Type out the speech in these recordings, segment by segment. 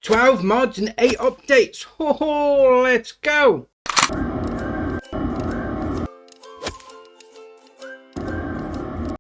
12 mods and 8 updates. Oh, let's go.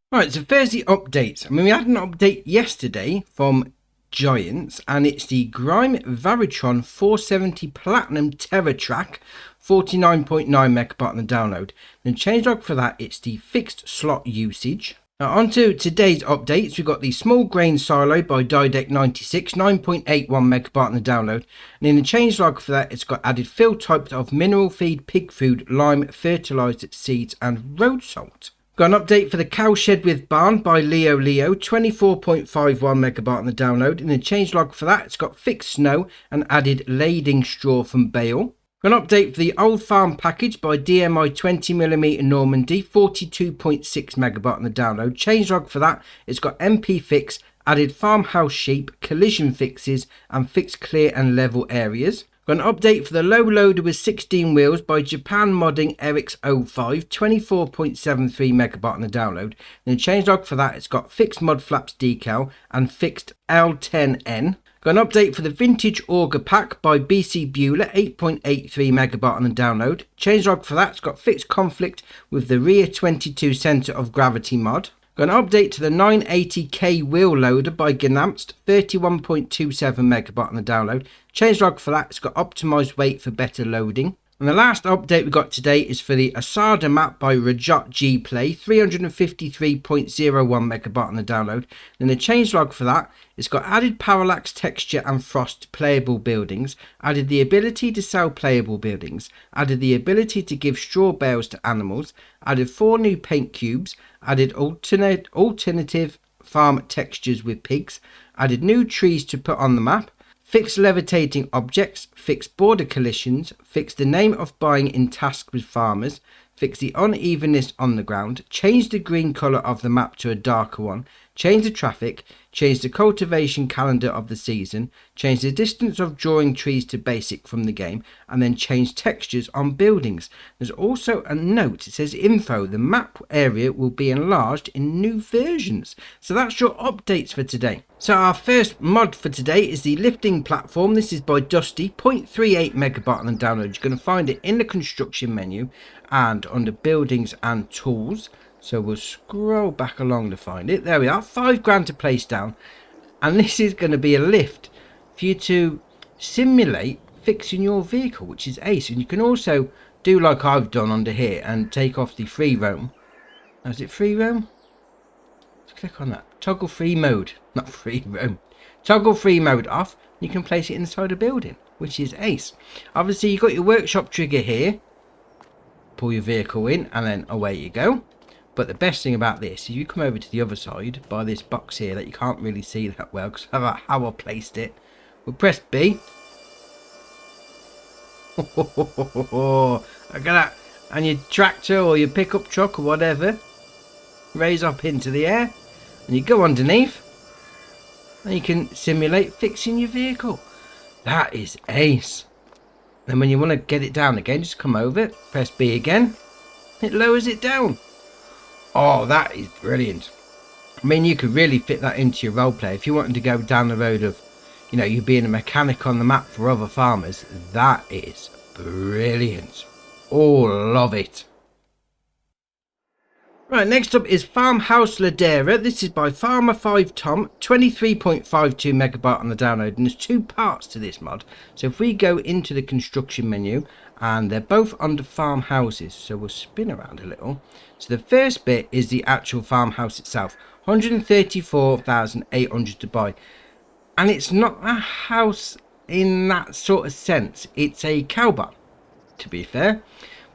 Right, so there's the updates. I mean, we had an update yesterday from Giants, and it's the Grime Varitron 470 Platinum Terror Track, 49.9 megabyte on the download. And changelog for that, it's the fixed slot usage. Now, on to today's updates. We've got the Small Grain Silo by Didek96, 9.81 megabyte on the download. And in the changelog for that, it's got added fill types of mineral feed, pig food, lime, fertilised seeds, and road salt. Got an update for the Cowshed with Barn by Leo, 24.51 megabyte on the download. In the changelog for that, it's got fixed snow and added lading straw from Bale. Got an update for the Old Farm package by DMI 20mm Normandy, 42.6 megabyte on the download. Changelog for that, it's got MP fix, added farmhouse sheep, collision fixes, and fixed clear and level areas. Got an update for the low loader with 16 wheels by Japan Modding RX05, 24.73 megabyte on the download. And the changelog for that, it's got fixed mud flaps decal and fixed L10N. Got an update for the Vintage Auger Pack by BC Bueller, 8.83 megabyte on the download. Changelog for that, it's got fixed conflict with the rear 22 centre of gravity mod. Got an update to the 980k wheel loader by Gnamst, 31.27 megabyte on the download. Changelog for that, it's got optimised weight for better loading. And the last update we got today is for the Asada map by Rajat G Play, 353.01 megabyte on the download. And the changelog for that, it's got added parallax texture and frost playable buildings, added the ability to sell playable buildings, added the ability to give straw bales to animals, added 4 new paint cubes, added alternative farm textures with pigs, added new trees to put on the map, fixed levitating objects, fixed border collisions, fixed the name of buying in tasks with farmers, fixed the unevenness on the ground, changed the green colour of the map to a darker one, changed the traffic, changed the cultivation calendar of the season, changed the distance of drawing trees to basic from the game, and then changed textures on buildings. There's also a note, it says info, the map area will be enlarged in new versions. So that's your updates for today. So our first mod for today is the lifting platform. This is by Dusty, 0.38 megabyte on the download. You're going to find it in the construction menu and under buildings and tools. So we'll scroll back along to find it. There we are, £5 to place down. And this is going to be a lift for you to simulate fixing your vehicle, which is ace. And you can also do like I've done under here and take off the free roam. Now, is it free roam? Let's click on that. Toggle free mode, not free roam. Toggle free mode off. You can place it inside a building, which is ace. Obviously, you've got your workshop trigger here. Pull your vehicle in and then away you go. But the best thing about this is you come over to the other side by this box here that you can't really see that well because of how I placed it. We'll press B. Look at that. And your tractor or your pickup truck or whatever raise up into the air and you go underneath and you can simulate fixing your vehicle. That is ace. Then when you want to get it down again, just come over, press B again. It lowers it down. Oh, that is brilliant. I mean, you could really fit that into your roleplay. If you wanted to go down the road of, you know, you being a mechanic on the map for other farmers, that is brilliant. Oh, love it. Right, next up is Farmhouse Ladera. This is by Farmer5 Tom, 23.52 megabyte on the download. And there's 2 parts to this mod. So if we go into the construction menu, and they're both under farmhouses, so we'll spin around a little. So the first bit is the actual farmhouse itself, 134,800 to buy. And it's not a house in that sort of sense. It's a cow barn, to be fair.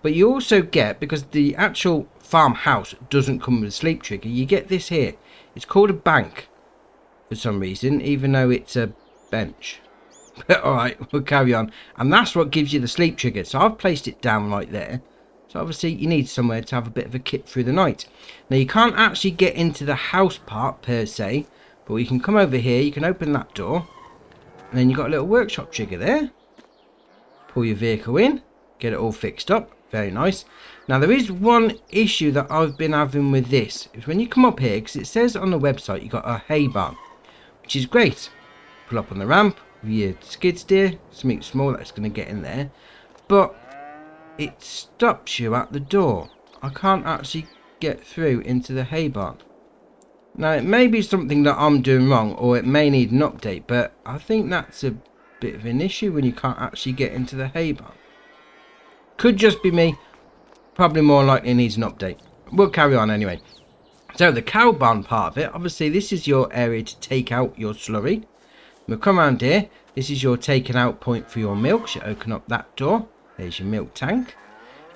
But you also get, because the actual farmhouse doesn't come with a sleep trigger, you get this here. It's called a bank for some reason, even though it's a bench. But alright, we'll carry on. And that's what gives you the sleep trigger. So I've placed it down right there. So obviously you need somewhere to have a bit of a kit through the night. Now you can't actually get into the house part per se, but you can come over here, you can open that door, and then you've got a little workshop trigger there. Pull your vehicle in, get it all fixed up. Very nice. Now there is one issue that I've been having with this. Is when you come up here, because it says on the website you got a hay barn, which is great. Pull up on the ramp, your skid steer, something small that's going to get in there, but it stops you at the door. I can't actually get through into the hay barn. Now, it may be something that I'm doing wrong, or it may need an update, but I think that's a bit of an issue when you can't actually get into the hay barn. Could just be me, probably more likely it needs an update. We'll carry on anyway. So the cow barn part of it, obviously this is your area to take out your slurry. We'll come around here. This is your taking out point for your milk. So open up that door. There's your milk tank.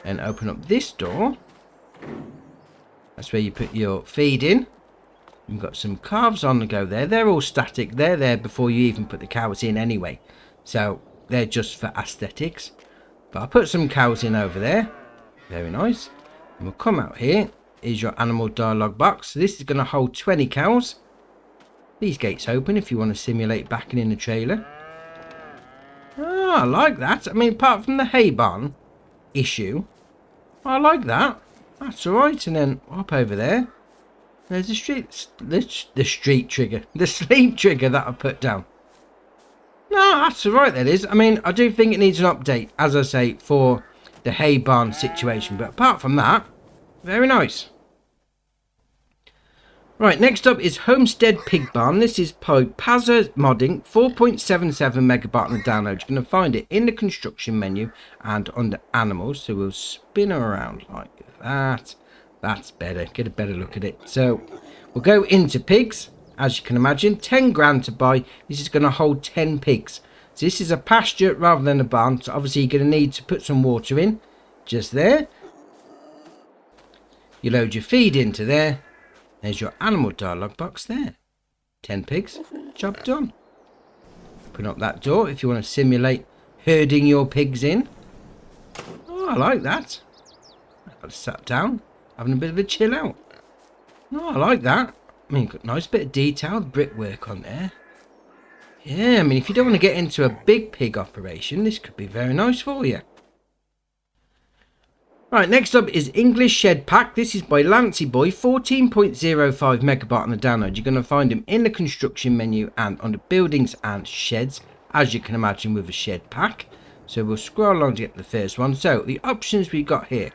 And open up this door. That's where you put your feed in. You've got some calves on the go there. They're all static. They're there before you even put the cows in anyway. So they're just for aesthetics. But I'll put some cows in over there. Very nice. And we'll come out here. Is your animal dialogue box. So this is going to hold 20 cows. These gates open if you want to simulate backing in the trailer. Oh, I like that. I mean, apart from the hay barn issue, I like that. That's alright. And then hop over there. There's the street trigger. The sleep trigger that I put down. No, that's alright, that is. I mean, I do think it needs an update, as I say, for the hay barn situation. But apart from that, very nice. Right, next up is Homestead Pig Barn. This is by Pazza Modding, 4.77 megabyte on the download. You're going to find it in the construction menu and under animals. So we'll spin her around like that. That's better. Get a better look at it. So we'll go into pigs. As you can imagine, 10 grand to buy. This is going to hold 10 pigs. So this is a pasture rather than a barn. So obviously you're going to need to put some water in. Just there. You load your feed into there. There's your animal dialogue box there. 10 pigs. Job done. Open up that door if you want to simulate herding your pigs in. Oh, I like that. I've sat down, having a bit of a chill out. Oh, I like that. I mean, got a nice bit of detailed brickwork on there. Yeah, I mean, if you don't want to get into a big pig operation, this could be very nice for you. Right, next up is English Shed Pack. This is by Lancy Boy, 14.05 megabyte on the download. You're going to find them in the construction menu and under buildings and sheds, as you can imagine with a shed pack. So we'll scroll along to get the first one. So the options we've got here.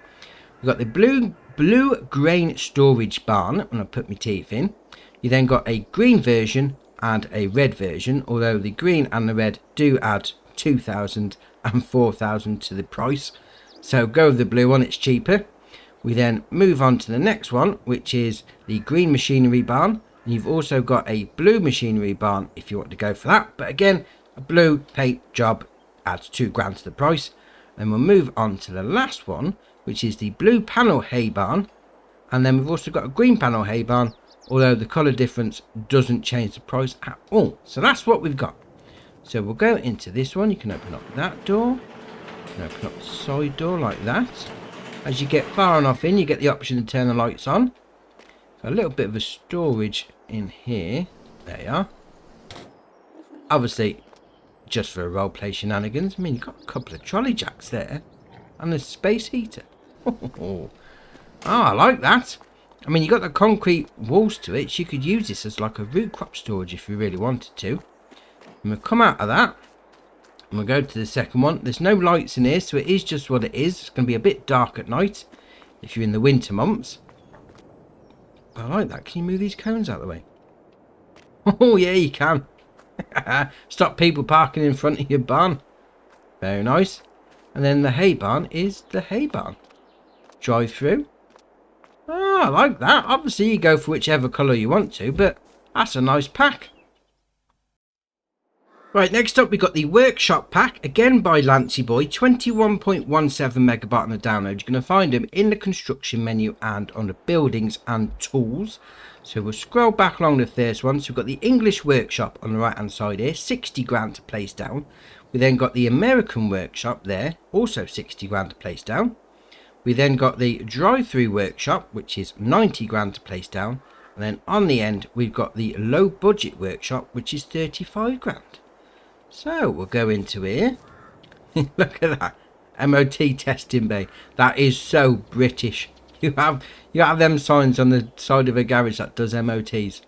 We've got the blue grain storage barn. I'm going to put my teeth in. You then got a green version and a red version, although the green and the red do add 2,000 and 4,000 to the price. So go with the blue one, it's cheaper. We then move on to the next one, which is the green machinery barn. And you've also got a blue machinery barn if you want to go for that. But again, a blue paint job adds 2 grand to the price. Then we'll move on to the last one, which is the blue panel hay barn. And then we've also got a green panel hay barn, although the colour difference doesn't change the price at all. So that's what we've got. So we'll go into this one. You can open up that door. You can open up the side door like that. As you get far enough in, you get the option to turn the lights on. So a little bit of a storage in here. There you are. Obviously, just for roleplay shenanigans. I mean, you've got a couple of trolley jacks there. And a space heater. Oh, I like that. I mean, you got the concrete walls to it. So you could use this as like a root crop storage if you really wanted to. And we'll come out of that. And we'll go to the second one. There's no lights in here, so it is just what it is. It's going to be a bit dark at night if you're in the winter months. I like that. Can you move these cones out of the way? Oh, yeah, you can. Stop people parking in front of your barn. Very nice. And then the hay barn is the hay barn. Drive through. Oh, I like that. Obviously, you go for whichever colour you want to, but that's a nice pack. Right, next up we've got the Workshop Pack, again by Lancy Boy, 21.17 megabyte on the download. You're going to find them in the construction menu and under buildings and tools. So we'll scroll back along the first one. So we've got the English Workshop on the right hand side here, 60 grand to place down. We then got the American Workshop there, also 60 grand to place down. We then got the Drive-Through Workshop, which is 90 grand to place down. And then on the end, we've got the Low Budget Workshop, which is 35 grand. So we'll go into here. Look at that. MOT testing bay. That is so British. You have them signs on the side of a garage that does MOTs.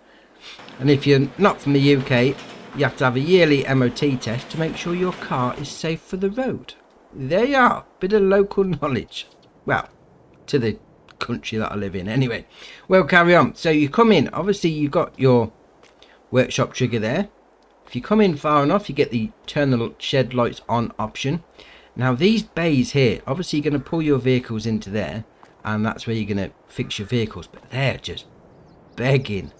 And if you're not from the UK, you have to have a yearly MOT test to make sure your car is safe for the road. There you are, bit of local knowledge. Well, to the country that I live in anyway. We'll carry on. So you come in, obviously you've got your workshop trigger there. If you come in far enough, you get the turn the shed lights on option. Now these bays here, obviously you're going to pull your vehicles into there, and that's where you're going to fix your vehicles, but they're just begging,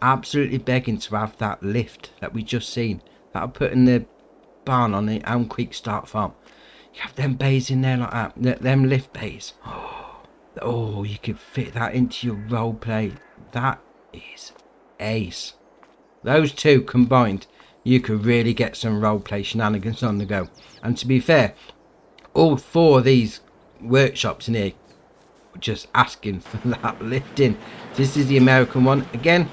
absolutely begging to have that lift that we just seen. That'll put in the barn on the Elm Creek Start Farm. You have them bays in there like that, them lift bays. Oh, you could fit that into your role play. That is ace. Those two combined, you could really get some roleplay shenanigans on the go. And to be fair, all four of these workshops in here were just asking for that lifting. This is the American one. Again,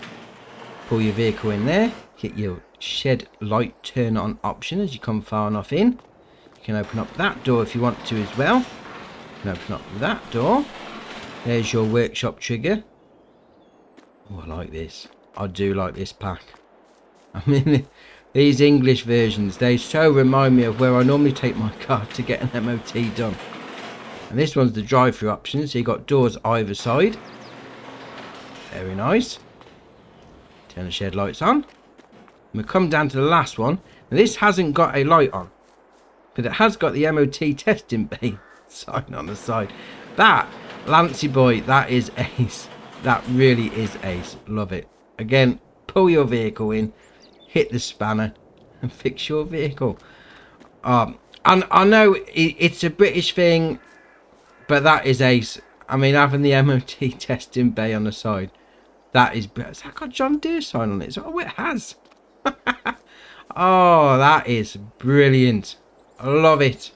pull your vehicle in there. Get your shed light turn on option as you come far enough in. You can open up that door if you want to as well. You can open up that door. There's your workshop trigger. Oh, I like this. I do like this pack. I mean, these English versions, they so remind me of where I normally take my car to get an MOT done. And this one's the drive-through option, so you've got doors either side. Very nice. Turn the shed lights on. And we come down to the last one. Now this hasn't got a light on, but it has got the MOT testing bay sign on the side. That, Lancy boy, that is ace. That really is ace. Love it. Again, pull your vehicle in, hit the spanner and fix your vehicle. And I know it's a British thing, but that is ace. I mean, having the MOT testing bay on the side, that is. Has that got John Deere sign on it? Oh, it has. Oh, that is brilliant. I love it.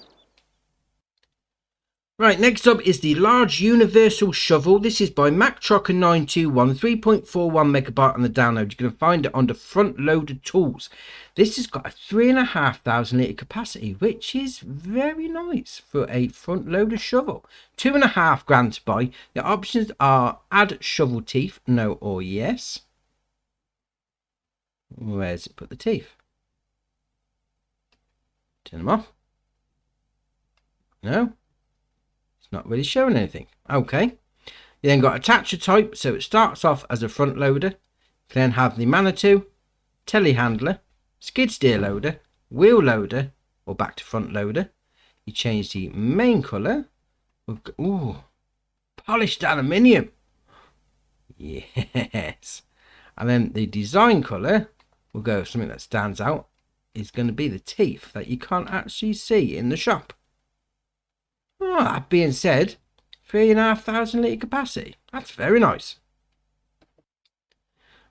Right, next up is the large universal shovel. This is by MacTrocker921, 3.41 megabyte on the download. You're going to find it under front loader tools. This has got a 3,500 litre capacity, which is very nice for a front loader shovel. £2,500 to buy. The options are add shovel teeth, no or yes. Where's it put the teeth? Turn them off. No. Not really showing anything. Okay, you then got attacher type, so it starts off as a front loader. You then have the Manitou, telehandler, skid steer loader, wheel loader, or back to front loader. You change the main colour. Ooh, polished aluminium. Yes. And then the design colour will go something that stands out. Is going to be the teeth that you can't actually see in the shop. Oh, that being said, 3,500 litre capacity. That's very nice.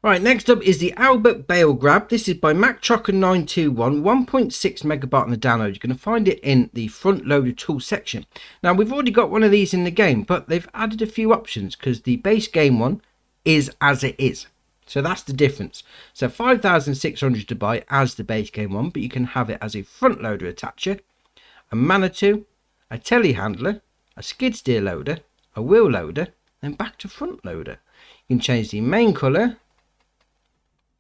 Right, next up is the Albert Bale Grab. This is by MacTrocker921, 1.6 megabyte on the download. You're going to find it in the front loader tool section. Now, we've already got one of these in the game, but they've added a few options because the base game one is as it is. So that's the difference. So 5,600 to buy as the base game one, but you can have it as a front loader attacher, a Manitou, a telehandler, a skid steer loader, a wheel loader, then back to front loader. You can change the main colour,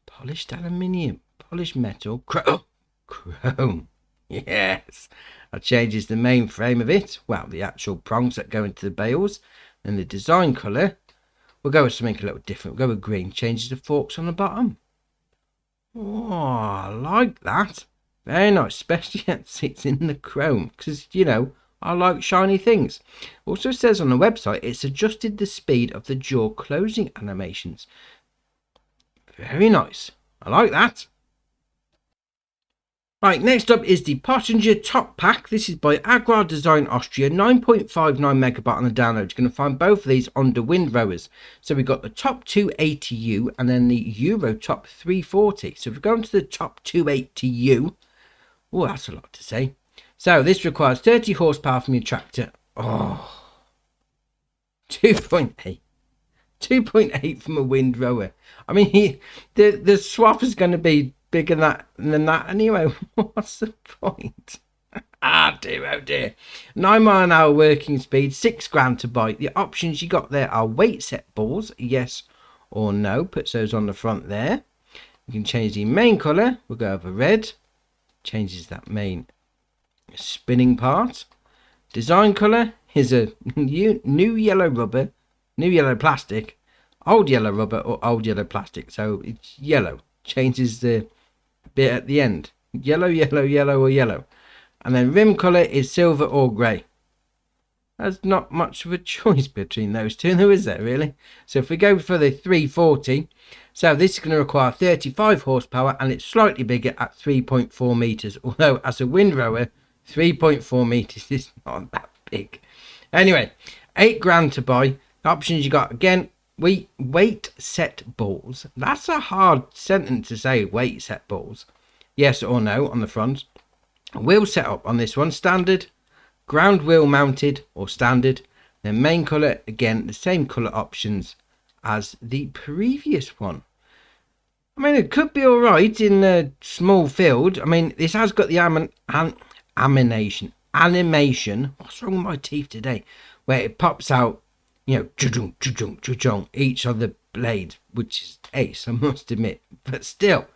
polished aluminium, polished metal, chrome. Yes, that changes the main frame of it. Well, the actual prongs that go into the bales. Then the design colour, we'll go with something a little different. We'll go with green. Changes the forks on the bottom. Oh, I like that. Very nice, especially as it's in the chrome, because you know I like shiny things. Also says on the website it's adjusted the speed of the jaw closing animations. Very nice. I like that. Right, next up is the Pottinger Top Pack. This is by Agrar Design Austria, 9.59 megabyte on the download. You're going to find both of these under windrowers. So we've got the Top 280U and then the Euro Top 340. So if we go into the Top 280U, oh, that's a lot to say. So this requires 30 horsepower from your tractor. Oh, 2.8. 2.8 from a windrower. I mean, the swap is going to be bigger than that anyway. What's the point? Ah, dear, oh dear. 9 mile an hour working speed, £6,000 to buy. The options you got there are weight set balls, yes or no. Puts those on the front there. We can change the main colour. We'll go over red. Changes that main spinning part. Design colour is a new yellow rubber, new yellow plastic, old yellow rubber or old yellow plastic. So it's yellow. Changes the bit at the end. Yellow, yellow, yellow or yellow. And then rim colour is silver or grey. There's not much of a choice between those two, though, is there really? So if we go for the 340, so this is going to require 35 horsepower and it's slightly bigger at 3.4 metres. Although as a windrower, 3.4 metres is not that big. Anyway, £8,000 to buy. The options you got, again, weight set balls. That's a hard sentence to say, weight set balls. Yes or no on the front. Wheel setup on this one, standard, ground wheel mounted or standard. Then main colour, again, the same colour options as the previous one. I mean, it could be alright in a small field. I mean, this has got the animation. What's wrong with my teeth today? Where it pops out, you know, chujung, chujung, chujung, each of the blades, which is ace, I must admit. But still,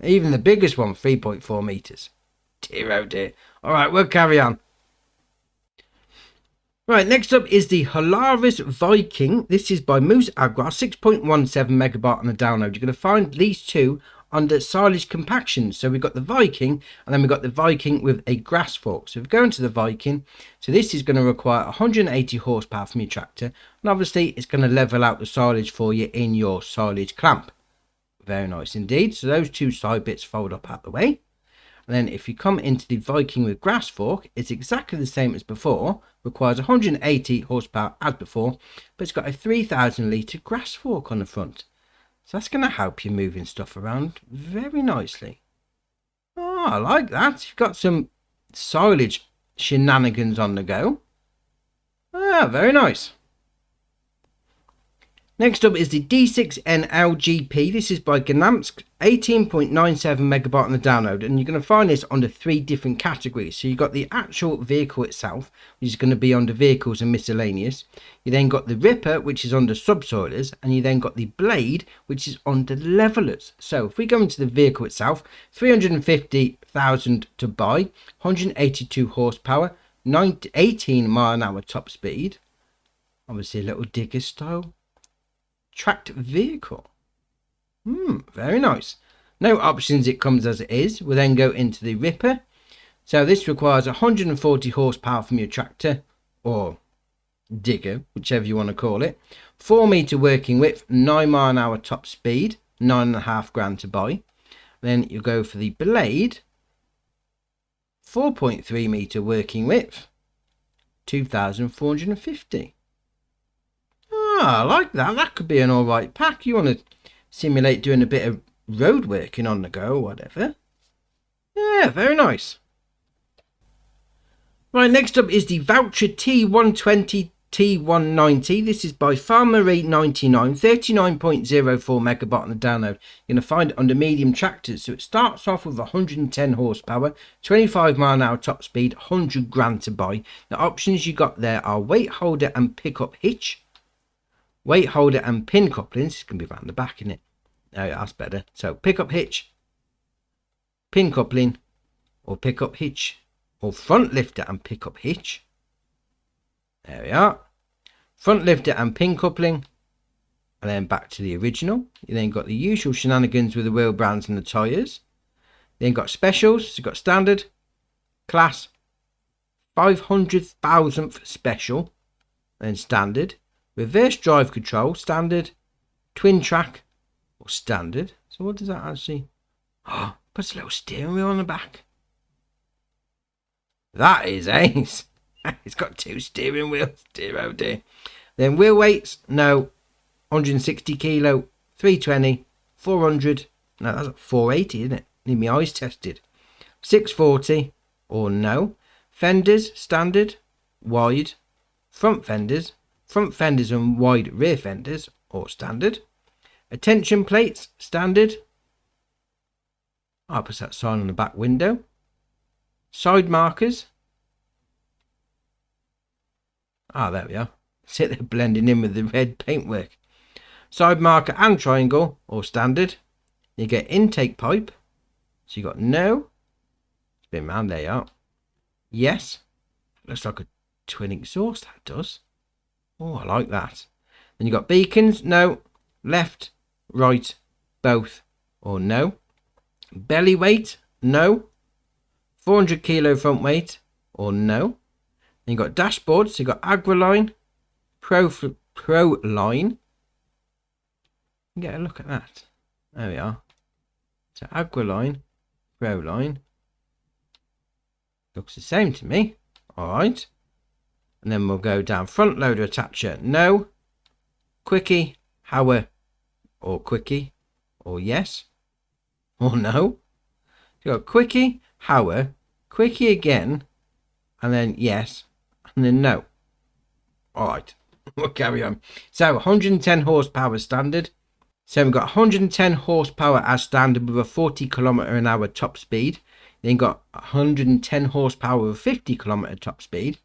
even the biggest one, 3.4 metres. Dear oh dear. Alright, we'll carry on. Right, next up is the Hilarious Viking. This is by Moose Agra, 6.17 megabyte on the download. You're going to find these two under silage compaction. So we've got the Viking and then we've got the Viking with a grass fork. So if we go into the Viking, so this is going to require 180 horsepower from your tractor. And obviously it's going to level out the silage for you in your silage clamp. Very nice indeed. So those two side bits fold up out the way. And then if you come into the Viking with grass fork, it's exactly the same as before. Requires 180 horsepower as before, but it's got a 3,000 litre grass fork on the front. So that's going to help you moving stuff around very nicely. Oh, I like that. You've got some silage shenanigans on the go. Ah, very nice. Next up is the D6N LGP. This is by Ganamsk, 18.97 megabyte on the download, and you're going to find this under 3 different categories. So you've got the actual vehicle itself, which is going to be under vehicles and miscellaneous. You then got the Ripper, which is under subsoilers, and you then got the Blade, which is under levelers. So if we go into the vehicle itself, 350,000 to buy, 182 horsepower, 18 mile an hour top speed. Obviously a little digger style tracked vehicle. Very nice. No options, it comes as it is. We'll then go into the Ripper. So this requires 140 horsepower from your tractor or digger, whichever you want to call it. 4 meter working width, 9 mile an hour top speed, £9,500 to buy. Then you go for the Blade, 4.3 meter working width, 2,450. I like that. That could be an alright pack. You want to simulate doing a bit of road working on the go or whatever. Yeah, very nice. Right, next up is the Voucher T120 T190. This is by Farmery 99, 39.04 megabyte on the download. You're going to find it under medium tractors. So it starts off with 110 horsepower, 25 mile an hour top speed, £100,000 to buy. The options you got there are weight holder and pickup hitch. Weight holder and pin couplings. It's going to be around the back, isn't it? Oh, yeah, that's better. So pickup hitch, pin coupling, or pickup hitch, or front lifter and pickup hitch. There we are. Front lifter and pin coupling, and then back to the original. You then got the usual shenanigans with the wheel brands and the tyres. Then got specials. So you've got standard, class, 500,000th special, then standard. Reverse drive control, standard, twin track, or standard. So what does that actually... Oh, puts a little steering wheel on the back. That is ace. It's got 2 steering wheels. Dear oh dear. Then wheel weights, no. 160 kilo, 320, 400. No, that's 480, isn't it? Need my eyes tested. 640, or no. Fenders, standard, wide. Front fenders and wide rear fenders, or standard. Attention plates, standard. I'll put that sign on the back window. Side markers. There we are. See, they're blending in with the red paintwork. Side marker and triangle, or standard. You get intake pipe. So you got no. Spin round, there you are. Yes. Looks like a twin exhaust, that does. Oh, I like that. Then you got beacons, no. Left, right, both, or no. Belly weight, no. 400 kilo front weight, or no. Then you got dashboard, so you got Agri line, Pro line. Get a look at that. There we are. So Agri line, Pro line. Looks the same to me. Alright. And then we'll go down front loader attacher, no. Quickie, Hauer, or quickie, or yes, or no. You got quickie, Hauer, quickie again, and then yes, and then no. Alright, we'll carry on. So 110 horsepower standard. So we've got 110 horsepower as standard with a 40 km/h top speed. Then got 110 horsepower with 50 km top speed.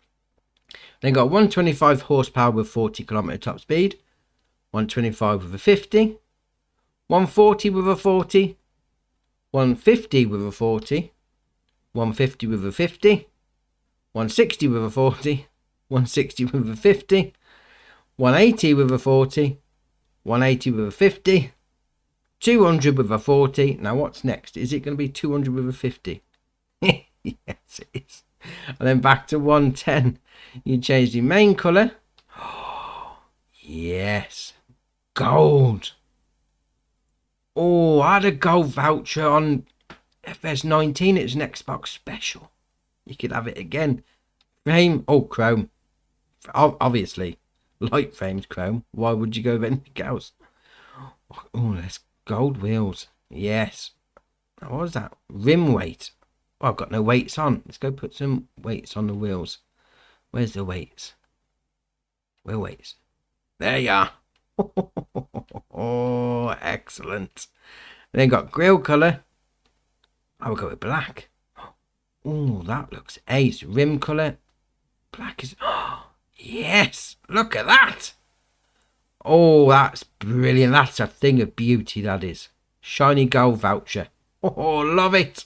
Then got 125 horsepower with 40 km top speed. 125 with a 50. 140 with a 40. 150 with a 40. 150 with a 50. 160 with a 40. 160 with a 50. 180 with a 40. 180 with a 50. 200 with a 40. Now what's next? Is it going to be 200 with a 50? Yes, it is. And then back to 110. You change the main colour. Oh, yes. Gold. Oh, I had a gold voucher on FS19. It's an Xbox special. You could have it again. Frame. Oh, chrome. Obviously. Light frames chrome. Why would you go with anything else? Oh, that's gold wheels. Yes. What was that? Rim weight. Oh, I've got no weights on. Let's go put some weights on the wheels. Where's the weights? Where weights? There you are. Oh, excellent. And then got grille colour. I will go with black. Oh, that looks ace. Rim colour. Black is... Oh, yes. Look at that. Oh, that's brilliant. That's a thing of beauty, that is. Shiny gold voucher. Oh, love it.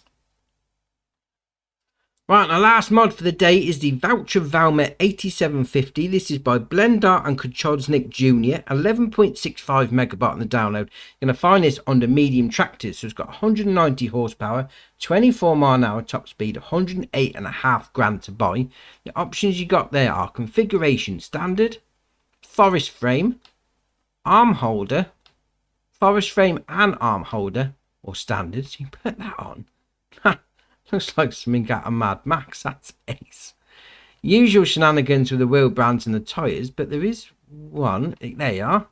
Right, and the last mod for the day is the Voucher Valmet 8750. This is by Blendar and Kochodnik Jr. 11.65 megabyte on the download. You're going to find this under medium tractors. So it's got 190 horsepower, 24 mile an hour top speed, 108.5 grand to buy. The options you got there are configuration standard, forest frame, arm holder, forest frame and arm holder, or standard. So you put that on. Looks like something out of Mad Max. That's ace. Usual shenanigans with the wheel brands and the tyres, but there is one. There you are.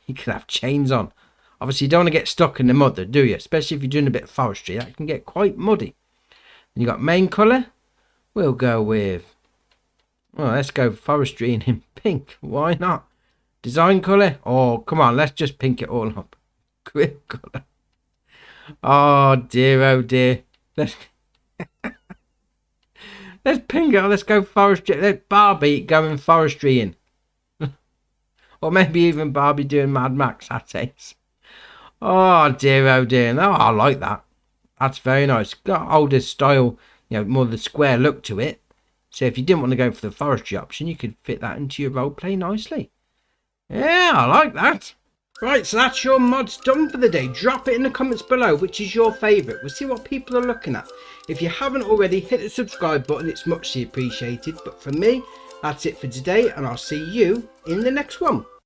You could have chains on. Obviously, you don't want to get stuck in the mud, though, do you? Especially if you're doing a bit of forestry. That can get quite muddy. Then you got main colour. We'll go with... Well, let's go forestry and in pink. Why not? Design colour. Oh, come on. Let's just pink it all up. Grip colour. Oh, dear. Oh, dear. Let's ping it. Let's go forestry. Let Barbie going forestry in. Or maybe even Barbie doing Mad Max. That's ace. Oh dear, oh dear. No, I like that. That's very nice. Got older style, you know, more the square look to it. So if you didn't want to go for the forestry option, you could fit that into your roleplay nicely. Yeah, I like that. Right, so that's your mods done for the day. Drop it in the comments below which is your favourite. We'll see what people are looking at. If you haven't already, hit the subscribe button. It's muchly appreciated. But for me, that's it for today, and I'll see you in the next one.